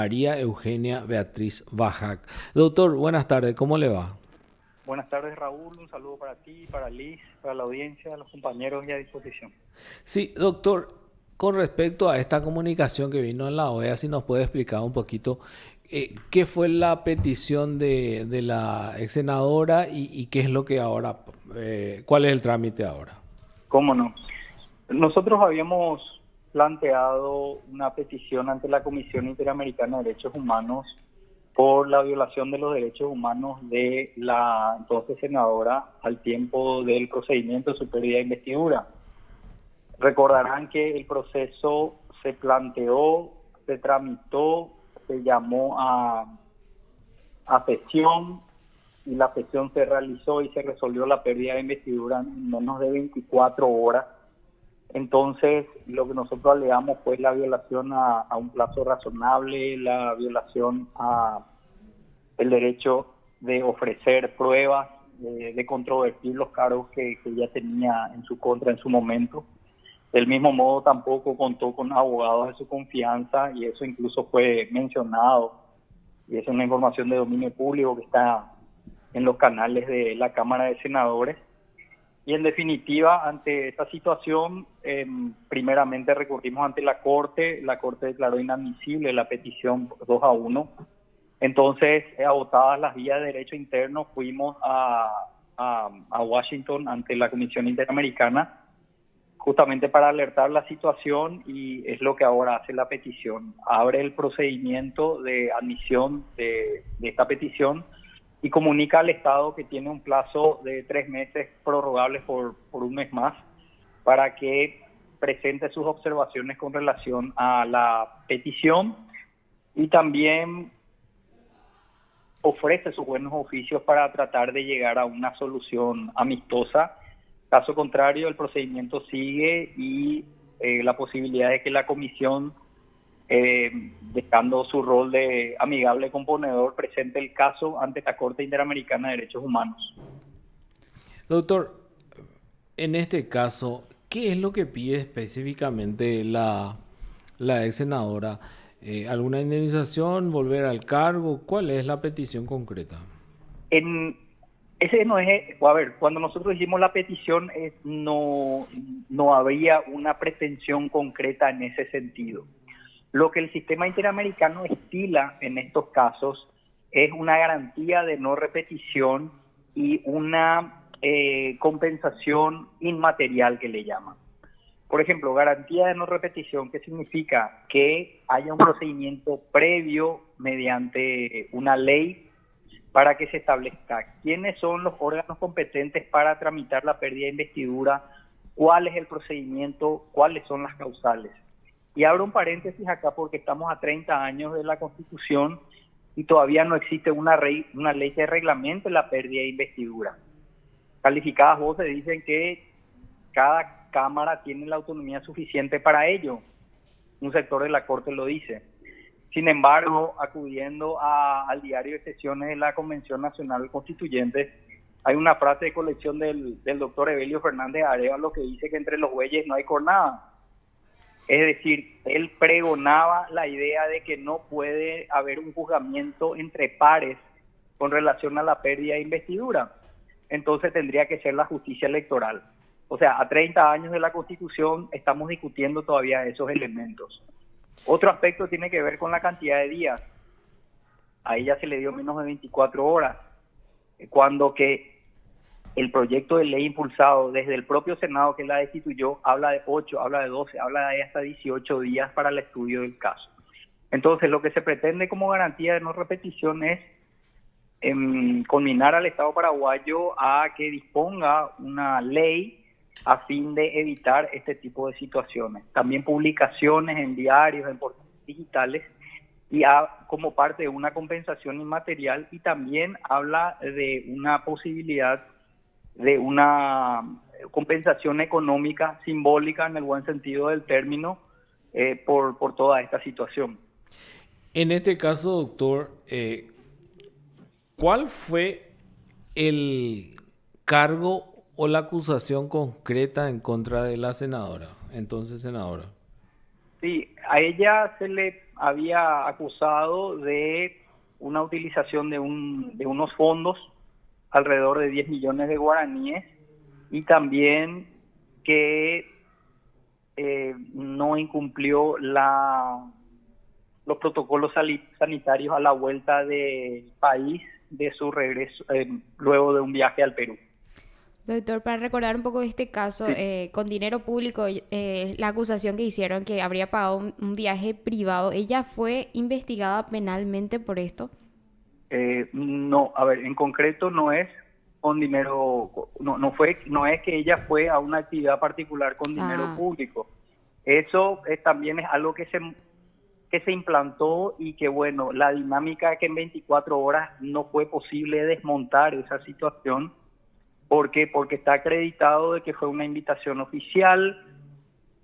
María Eugenia Beatriz Bajac. Doctor, buenas tardes, ¿cómo le va? Buenas tardes, Raúl. Un saludo para ti, para Liz, para la audiencia, los compañeros y a disposición. Sí, doctor, con respecto a esta comunicación que vino en la OEA, si nos puede explicar un poquito qué fue la petición de la ex senadora y qué es lo que ahora, cuál es el trámite ahora. ¿Cómo no? Nosotros habíamos planteado una petición ante la Comisión Interamericana de Derechos Humanos por la violación de los derechos humanos de la entonces senadora al tiempo del procedimiento de su pérdida de investidura. Recordarán que el proceso se planteó, se tramitó, se llamó a sesión y la sesión se realizó y se resolvió la pérdida de investidura en menos de 24 horas. Entonces, lo que nosotros alegamos fue la violación a un plazo razonable, la violación a el derecho de ofrecer pruebas, de controvertir los cargos que ya tenía en su contra en su momento. Del mismo modo, tampoco contó con abogados de su confianza y eso incluso fue mencionado y es una información de dominio público que está en los canales de la Cámara de Senadores. Y en definitiva, ante esta situación, primeramente recurrimos ante la Corte declaró inadmisible la petición 2-1. Entonces, agotadas las vías de derecho interno, fuimos a Washington ante la Comisión Interamericana justamente para alertar la situación y es lo que ahora hace la petición. Abre el procedimiento de admisión de esta petición y comunica al Estado que tiene un plazo de 3 meses prorrogables por un mes más para que presente sus observaciones con relación a la petición y también ofrece sus buenos oficios para tratar de llegar a una solución amistosa. Caso contrario, el procedimiento sigue y la posibilidad de que la comisión, dejando su rol de amigable componedor, presente el caso ante la Corte Interamericana de Derechos Humanos. Doctor, en este caso, ¿qué es lo que pide específicamente la ex senadora? ¿Alguna indemnización, volver al cargo? ¿Cuál es la petición concreta? En, ese no es, a ver, cuando nosotros hicimos la petición no había una pretensión concreta en ese sentido. Lo que el sistema interamericano estila en estos casos es una garantía de no repetición y una compensación inmaterial que le llaman. Por ejemplo, garantía de no repetición, ¿qué significa? Que haya un procedimiento previo mediante una ley para que se establezca quiénes son los órganos competentes para tramitar la pérdida de investidura, cuál es el procedimiento, cuáles son las causales. Y abro un paréntesis acá porque estamos a 30 años de la Constitución y todavía no existe una ley que reglamente la pérdida de investidura. Calificadas voces dicen que cada Cámara tiene la autonomía suficiente para ello. Un sector de la Corte lo dice. Sin embargo, acudiendo al diario de sesiones de la Convención Nacional Constituyente, hay una frase de colección del doctor Evelio Fernández Arévalo que dice que entre los bueyes no hay cornada. Es decir, él pregonaba la idea de que no puede haber un juzgamiento entre pares con relación a la pérdida de investidura. Entonces tendría que ser la justicia electoral. O sea, a 30 años de la Constitución estamos discutiendo todavía esos elementos. Otro aspecto tiene que ver con la cantidad de días. A ella se le dio menos de 24 horas, cuando que el proyecto de ley impulsado desde el propio Senado que la destituyó habla de 8, habla de 12, habla de hasta 18 días para el estudio del caso. Entonces, lo que se pretende como garantía de no repetición es conminar al Estado paraguayo a que disponga una ley a fin de evitar este tipo de situaciones. También publicaciones en diarios, en portales digitales, y como parte de una compensación inmaterial, y también habla de una posibilidad de una compensación económica simbólica en el buen sentido del término por toda esta situación. En este caso, doctor, ¿cuál fue el cargo o la acusación concreta en contra de la senadora, entonces senadora? Sí, a ella se le había acusado de una utilización de unos fondos, alrededor de 10 millones de guaraníes, y también que no incumplió los protocolos sanitarios a la vuelta del país de su regreso, luego de un viaje al Perú. Doctor, para recordar un poco este caso, Sí. con dinero público, la acusación que hicieron que habría pagado un viaje privado, ¿ella fue investigada penalmente por esto? No, a ver, en concreto no es con dinero, no es que ella fue a una actividad particular con dinero Ah, público. Eso también es algo que se implantó y que, bueno, la dinámica es que en 24 horas no fue posible desmontar esa situación. ¿Por qué? Porque está acreditado de que fue una invitación oficial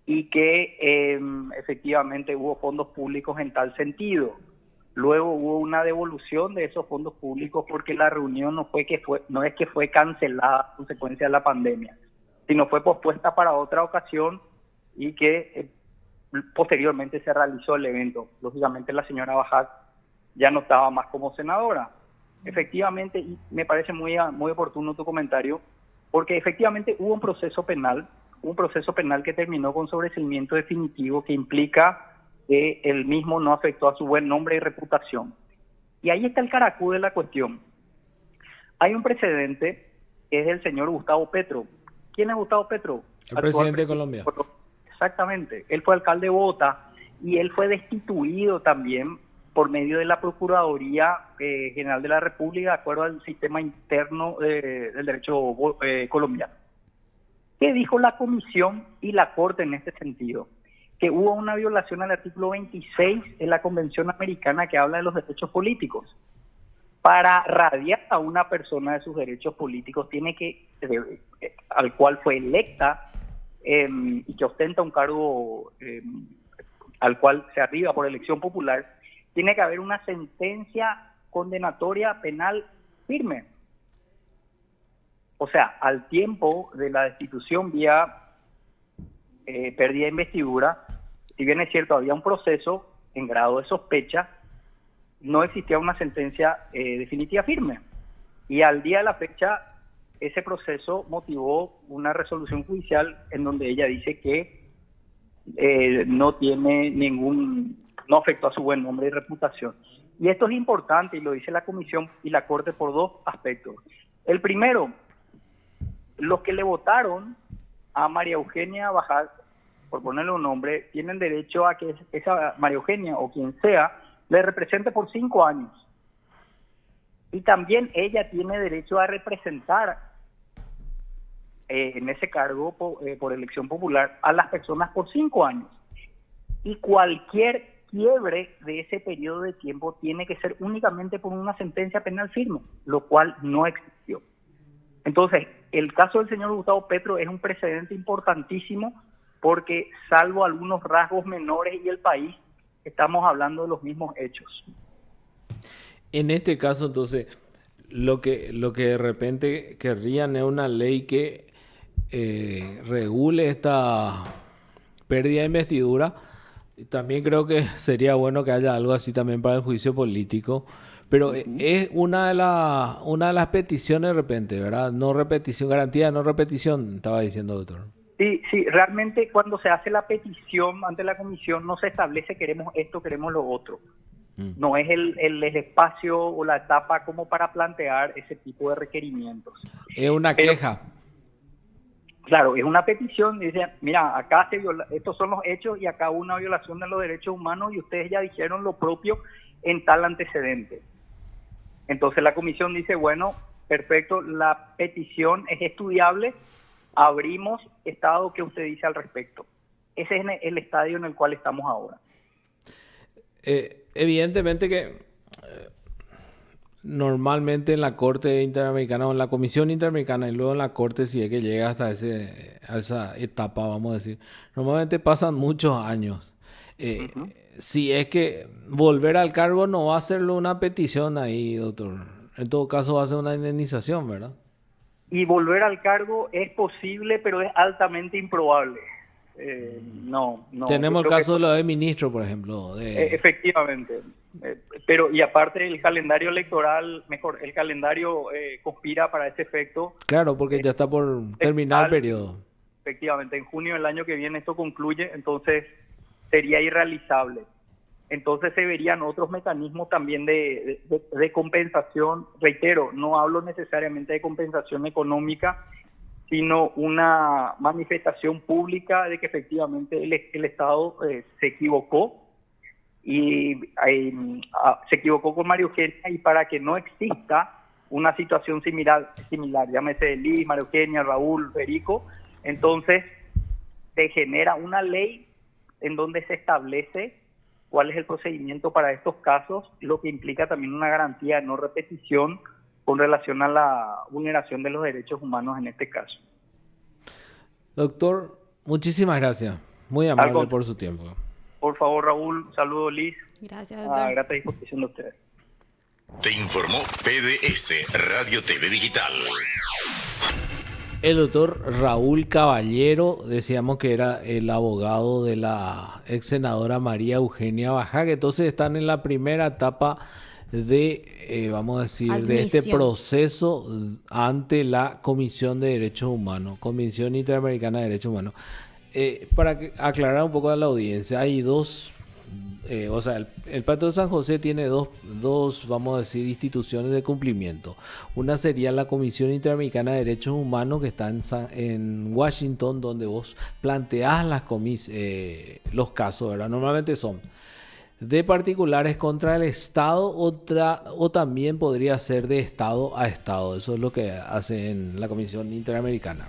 y que efectivamente hubo fondos públicos en tal sentido. Luego hubo una devolución de esos fondos públicos porque la reunión no es que fue cancelada a consecuencia de la pandemia, sino fue pospuesta para otra ocasión y que posteriormente se realizó el evento. Lógicamente la señora Bajat ya no estaba más como senadora. Efectivamente, y me parece muy oportuno tu comentario, porque efectivamente hubo un proceso penal que terminó con sobreseimiento definitivo que implica que el mismo no afectó a su buen nombre y reputación. Y ahí está el caracú de la cuestión. Hay un precedente que es el señor Gustavo Petro. ¿Quién es Gustavo Petro? El Actual presidente de presidente. Colombia. Exactamente. Él fue alcalde de Bogotá y él fue destituido también por medio de la Procuraduría General de la República, de acuerdo al sistema interno del derecho colombiano. ¿Qué dijo la Comisión y la Corte en este sentido? Que hubo una violación al artículo 26 de la Convención Americana que habla de los derechos políticos. Para radiar a una persona de sus derechos políticos tiene que, al cual fue electa y que ostenta un cargo al cual se arriba por elección popular, tiene que haber una sentencia condenatoria penal firme. O sea, al tiempo de la destitución vía pérdida de investidura, si bien es cierto, había un proceso en grado de sospecha, no existía una sentencia definitiva firme. Y al día de la fecha, ese proceso motivó una resolución judicial en donde ella dice que no tiene no afectó a su buen nombre y reputación. Y esto es importante y lo dice la Comisión y la Corte por dos aspectos. El primero, los que le votaron a María Eugenia Bajat, por ponerle un nombre, tienen derecho a que esa María Eugenia o quien sea le represente por 5 años. Y también ella tiene derecho a representar en ese cargo por elección popular a las personas por 5 años. Y cualquier quiebre de ese periodo de tiempo tiene que ser únicamente por una sentencia penal firme, lo cual no existió. Entonces, el caso del señor Gustavo Petro es un precedente importantísimo porque, salvo algunos rasgos menores y el país, estamos hablando de los mismos hechos. En este caso, entonces, lo que de repente querrían es una ley que regule esta pérdida de investidura. Y también creo que sería bueno que haya algo así también para el juicio político. Pero es una de las peticiones de repente, ¿verdad? No repetición, garantía de no repetición, estaba diciendo, doctor. Sí, sí, realmente cuando se hace la petición ante la comisión no se establece queremos esto, queremos lo otro. No es el espacio o la etapa como para plantear ese tipo de requerimientos. Es una Pero, queja. claro, es una petición, dice, mira, acá estos son los hechos y acá hubo una violación de los derechos humanos y ustedes ya dijeron lo propio en tal antecedente. Entonces la comisión dice, bueno, perfecto, la petición es estudiable, abrimos estado, ¿qué usted dice al respecto? Ese es el estadio en el cual estamos ahora. Evidentemente que normalmente en la Corte Interamericana o en la Comisión Interamericana y luego en la Corte, si es que llega hasta a esa etapa, vamos a decir, normalmente pasan muchos años. Eh, Uh-huh. si es que volver al cargo no va a ser una petición ahí, doctor. En todo caso va a ser una indemnización, ¿verdad? Y volver al cargo es posible, pero es altamente improbable. No, no. Tenemos Yo el creo caso de lo de ministro, por ejemplo. efectivamente. Pero y aparte el calendario electoral, mejor, el calendario conspira para ese efecto. Claro, porque ya está por terminar el periodo. Efectivamente, en junio del año que viene esto concluye, entonces sería irrealizable. Entonces se verían otros mecanismos también de compensación. Reitero, no hablo necesariamente de compensación económica, sino una manifestación pública de que efectivamente el Estado se equivocó y se equivocó con María Eugenia, y para que no exista una situación similar, llámese Liz, María Eugenia, Raúl, Federico, entonces se genera una ley en donde se establece cuál es el procedimiento para estos casos, lo que implica también una garantía de no repetición con relación a la vulneración de los derechos humanos en este caso. Doctor, muchísimas gracias. Muy amable por su tiempo. Por favor, Raúl, saludo, Liz. Gracias, doctor. Grata disposición de ustedes. Te informó PDS Radio TV Digital. El doctor Raúl Caballero, decíamos que era el abogado de la ex senadora María Eugenia Bajá, que entonces están en la primera etapa de, vamos a decir, de este proceso ante la Comisión de Derechos Humanos, Comisión Interamericana de Derechos Humanos. Para aclarar un poco a la audiencia, hay dos, o sea, el Pacto de San José tiene dos, vamos a decir, instituciones de cumplimiento. Una sería la Comisión Interamericana de Derechos Humanos, que está en Washington, donde vos planteás los casos, ¿verdad? Normalmente son de particulares contra el Estado, o también podría ser de Estado a Estado. Eso es lo que hace en la Comisión Interamericana.